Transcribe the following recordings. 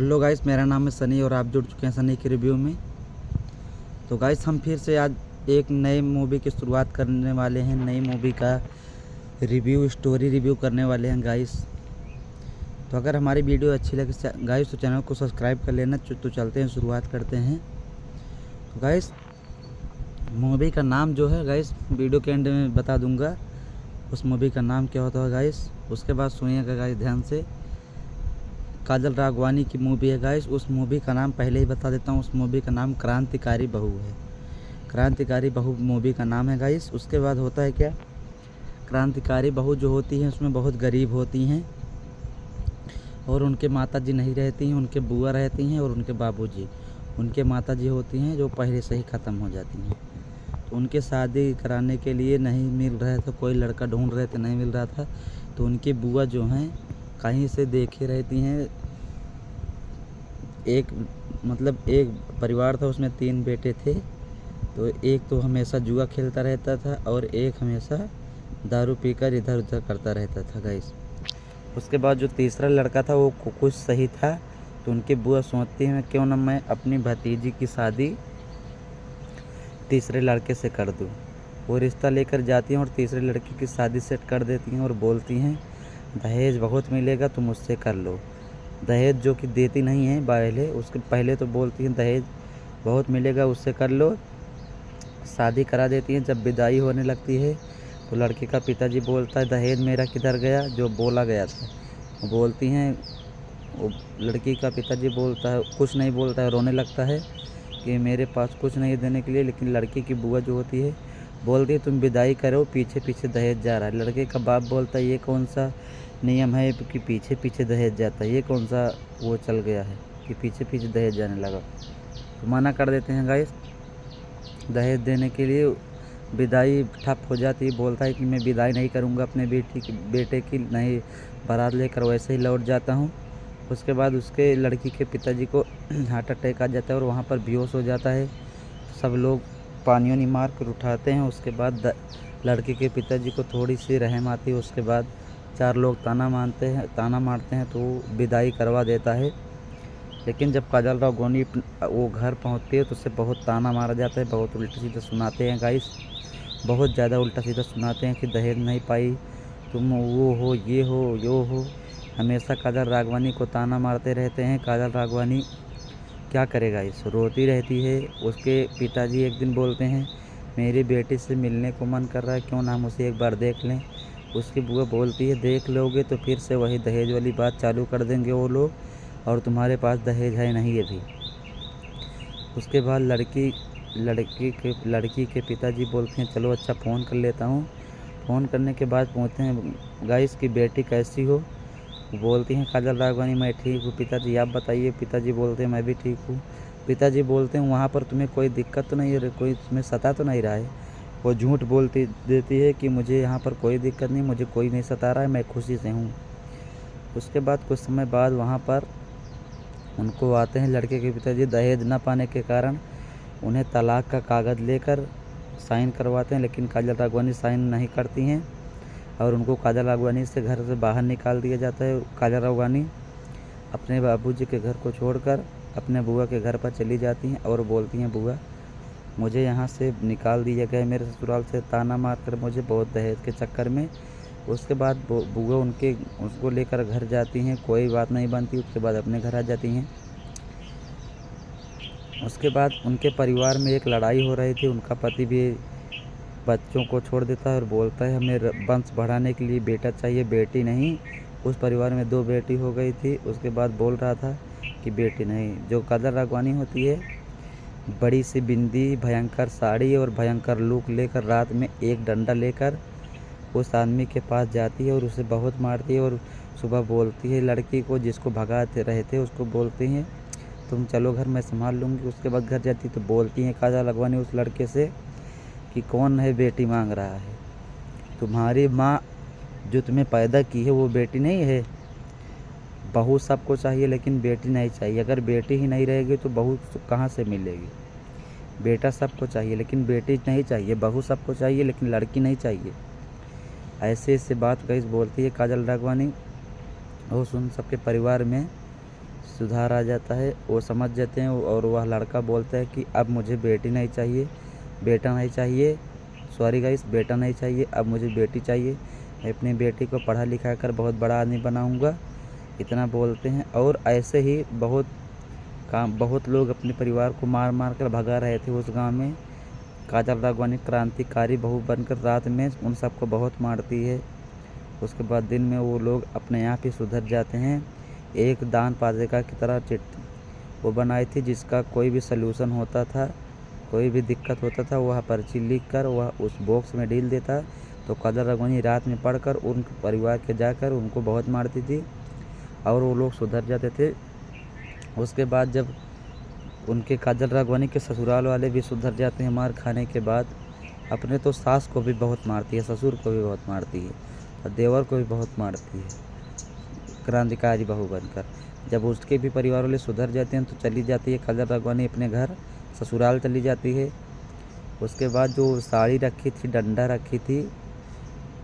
Hello guys, मेरा नाम है सनी और आप जुड़ चुके हैं सनी के रिव्यू में। तो गाइस हम फिर से आज एक नए मूवी की शुरुआत करने वाले हैं। नई मूवी का स्टोरी रिव्यू करने वाले हैं गाइस। तो अगर हमारी वीडियो अच्छी लगे गाइस तो चैनल को सब्सक्राइब कर लेना। तो चलते हैं, शुरुआत करते हैं। तो गाइस मूवी का नाम जो है गाइस वीडियो के एंड में बता दूंगा उस मूवी का नाम क्या होता है गाइस। उसके बाद सुनिएगा गाइस ध्यान से। काजल राघवानी की मूवी है गाइस। उस मूवी का नाम पहले ही बता देता हूँ। उस मूवी का नाम क्रांतिकारी बहू है। क्रांतिकारी बहू मूवी का नाम है गाइस। उसके बाद होता है क्या, क्रांतिकारी बहू जो होती हैं उसमें बहुत गरीब होती हैं और उनके माताजी नहीं रहती हैं, उनके बुआ रहती हैं और उनके बाबूजी। उनके माताजी होती हैं जो पहले से ही ख़त्म हो जाती हैं। तो उनके शादी कराने के लिए नहीं मिल रहा था, कोई लड़का ढूंढ रहे थे, नहीं मिल रहा था। तो उनकी बुआ जो हैं कहीं से देखे रहती हैं। एक परिवार था, उसमें 3 बेटे थे। तो एक तो हमेशा जुआ खेलता रहता था और एक हमेशा दारू पीकर इधर उधर करता रहता था गाइस। उसके बाद जो तीसरा लड़का था वो कुछ सही था। तो उनकी बुआ सोचती है क्यों ना मैं अपनी भतीजी की शादी तीसरे लड़के से कर दूं। वो रिश्ता लेकर जाती हैं और तीसरे लड़के की शादी सेट कर देती हैं और बोलती हैं दहेज बहुत मिलेगा, तुम मुझसे कर लो। दहेज जो कि देती नहीं है उसके पहले तो बोलती हैं दहेज बहुत मिलेगा, उससे कर लो। शादी करा देती हैं। जब विदाई होने लगती है तो लड़के का पिताजी बोलता है दहेज मेरा किधर गया जो बोला गया था। बोलती हैं, वो लड़की का पिताजी बोलता है, कुछ नहीं बोलता है, रोने लगता है कि मेरे पास कुछ नहीं देने के लिए। लेकिन लड़की की बुआ जो होती है बोलती है तुम विदाई करो, पीछे पीछे दहेज जा रहा है। लड़के का बाप बोलता है ये कौन सा नियम है कि पीछे पीछे दहेज जाता है, ये कौन सा वो चल गया है कि पीछे पीछे दहेज जाने लगा। तो मना कर देते हैं गाइस दहेज देने के लिए। विदाई ठप हो जाती है। बोलता है कि मैं विदाई नहीं करूंगा अपने बेटे की, नहीं बारात लेकर वैसे ही लौट जाता हूं। उसके बाद उसके लड़की के पिताजी को हार्ट अटैक आ जाता है और वहां पर बेहोश हो जाता है। सब लोग पानी मार कर उठाते हैं। उसके बाद लड़के के पिताजी को थोड़ी सी रहम आती है। उसके बाद 4 लोग ताना मारते हैं तो विदाई करवा देता है। लेकिन जब काजल राघवानी वो घर पहुंचती है तो उसे बहुत ताना मारा जाता है, बहुत उल्टा सीधा सुनाते हैं गाइस, बहुत ज़्यादा उल्टा सीधा सुनाते हैं कि दहेज नहीं पाई, तुम वो हो, ये हो, यो हो। हमेशा काजल राघवानी को ताना मारते रहते हैं। काजल राघवानी क्या करेगा, इस रोती रहती है। उसके पिताजी एक दिन बोलते हैं मेरी बेटी से मिलने को मन कर रहा है, क्यों ना हम उसे एक बार देख लें। उसकी बुआ बोलती है देख लोगे तो फिर से वही दहेज वाली बात चालू कर देंगे वो लोग, और तुम्हारे पास दहेज है नहीं अभी। उसके बाद लड़की के पिताजी बोलते हैं चलो अच्छा फ़ोन कर लेता हूँ। फ़ोन करने के बाद पूछते हैं गाइस की बेटी कैसी हो। बोलती हैं काजल राघवानी मैं ठीक हूँ पिताजी, आप बताइए। पिताजी बोलते हैं मैं भी ठीक हूँ। पिताजी बोलते हैं वहाँ पर तुम्हें कोई दिक्कत तो नहीं है, कोई तुम्हें सता तो नहीं रहा है। वो झूठ बोलती देती है कि मुझे यहाँ पर कोई दिक्कत नहीं, मुझे कोई नहीं सता रहा है, मैं खुशी से हूँ। उसके बाद कुछ समय बाद वहाँ पर उनको आते हैं लड़के के पिताजी। दहेज न पाने के कारण उन्हें तलाक का कागज़ लेकर साइन करवाते हैं, लेकिन काजल राघवानी साइन नहीं करती हैं और उनको काजल राघवानी से घर से बाहर निकाल दिया जाता है। काजल राघवानी अपने बाबूजी के घर को छोड़कर अपने बुआ के घर पर चली जाती हैं और बोलती हैं बुआ मुझे यहाँ से निकाल दिया गया मेरे ससुराल से, ताना मारकर मुझे बहुत दहेज के चक्कर में। उसके बाद बुआ उसको लेकर घर जाती हैं, कोई बात नहीं बनती। उसके बाद अपने घर आ जाती हैं। उसके बाद उनके परिवार में एक लड़ाई हो रही थी। उनका पति भी बच्चों को छोड़ देता है और बोलता है हमें वंश बढ़ाने के लिए बेटा चाहिए, बेटी नहीं। उस परिवार में 2 बेटी हो गई थी। उसके बाद बोल रहा था कि बेटी नहीं। जो काजल राघवानी होती है बड़ी सी बिंदी, भयंकर साड़ी और भयंकर लुक लेकर रात में एक डंडा लेकर उस आदमी के पास जाती है और उसे बहुत मारती है। और सुबह बोलती है लड़की को जिसको भगाते रहे थे उसको बोलती हैं तुम चलो घर, मैं संभाल लूँगी। उसके बाद घर जाती तो बोलती हैं काजल राघवानी उस लड़के से कि कौन है बेटी मांग रहा है, तुम्हारी माँ जो तुम्हें पैदा की है वो बेटी नहीं है। बहू सबको चाहिए लेकिन बेटी नहीं चाहिए। अगर बेटी ही नहीं रहेगी तो बहू कहाँ से मिलेगी। बेटा सबको चाहिए लेकिन बेटी नहीं चाहिए, बहू सबको चाहिए लेकिन लड़की नहीं चाहिए। ऐसे बात कहीं बोलती है काजल राघवानी। और सुन सबके परिवार में सुधार आ जाता है, वो समझ जाते हैं और वह लड़का बोलता है कि अब मुझे बेटी नहीं चाहिए, बेटा नहीं चाहिए, सॉरी गाइस, बेटा नहीं चाहिए, अब मुझे बेटी चाहिए। मैं अपनी बेटी को पढ़ा लिखा कर बहुत बड़ा आदमी बनाऊंगा, इतना बोलते हैं। और ऐसे ही बहुत लोग अपने परिवार को मार मार कर भगा रहे थे उस गांव में। काजल राघवानी क्रांतिकारी बहू बनकर रात में उन सबको बहुत मारती है। उसके बाद दिन में वो लोग अपने आप ही सुधर जाते हैं। एक दान पादिका की तरह चिट्ठी वो बनाई थी, जिसका कोई भी सलूशन होता था, कोई भी दिक्कत होता था, वह पर्ची लिख कर वह उस बॉक्स में डील देता। तो काजल राघवानी रात में पढ़कर उन परिवार के जाकर उनको बहुत मारती थी और वो लोग सुधर जाते थे। उसके बाद जब उनके काजल राघवानी के ससुराल वाले भी सुधर जाते हैं मार खाने के बाद, अपने तो सास को भी बहुत मारती है, ससुर को भी बहुत मारती है और देवर को भी बहुत मारती है क्रांतिकारी बहू बनकर। जब उसके भी परिवार वाले सुधर जाते हैं तो चली जाती है काजल राघवानी अपने घर ससुराल चली जाती है। उसके बाद जो साड़ी रखी थी, डंडा रखी थी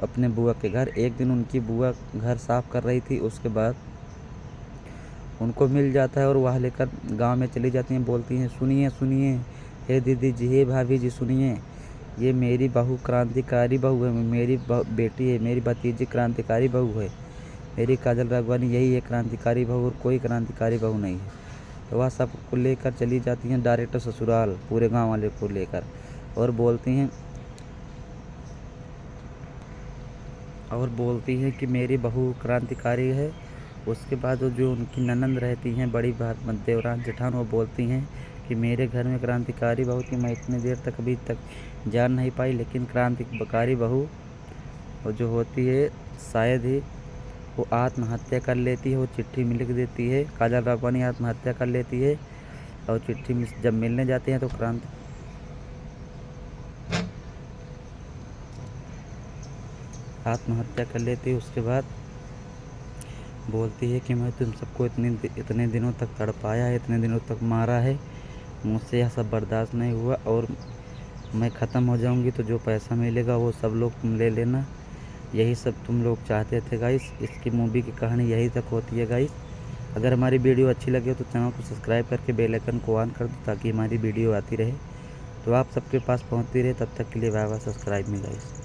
अपने बुआ के घर, एक दिन उनकी बुआ घर साफ कर रही थी, उसके बाद उनको मिल जाता है और वह लेकर गांव में चली जाती हैं। बोलती हैं, सुनिए सुनिए, हे दीदी जी, हे भाभी जी, सुनिए, ये मेरी बहू क्रांतिकारी बहू है, मेरी बेटी है, मेरी भतीजी क्रांतिकारी बहू है, मेरी काजल राघवानी यही है क्रांतिकारी बहू और कोई क्रांतिकारी बहू नहीं है। तो वह सबको लेकर चली जाती हैं डायरेक्ट ससुराल, पूरे गांव वाले को लेकर, और बोलती हैं कि मेरी बहू क्रांतिकारी है। उसके बाद जो उनकी ननंद रहती हैं, बड़ी देवरान जेठान, वो बोलती हैं कि मेरे घर में क्रांतिकारी बहू थी, मैं इतनी देर तक अभी तक जान नहीं पाई, लेकिन क्रांतिकारी बहू जो होती है शायद ही वो आत्महत्या कर लेती है। वो चिट्ठी में लिख देती है, काजल राघवानी आत्महत्या कर लेती है और चिट्ठी में जब मिलने जाते हैं तो आत्महत्या कर लेती है। उसके बाद बोलती है कि मैं तुम सबको इतने दिनों तक तड़पाया है, इतने दिनों तक मारा है, मुझसे यह सब बर्दाश्त नहीं हुआ और मैं ख़त्म हो जाऊंगी, तो जो पैसा मिलेगा वो सब लोग तुम ले लेना। यही सब तुम लोग चाहते थे गाइस। इसकी मूवी की कहानी यही तक होती है गाइस। अगर हमारी वीडियो अच्छी लगे तो चैनल को सब्सक्राइब करके बेल आइकन को ऑन कर दो, ताकि हमारी वीडियो आती रहे तो आप सबके पास पहुंचती रहे। तब तक के लिए बाय बाय, सब्सक्राइब में गाइस।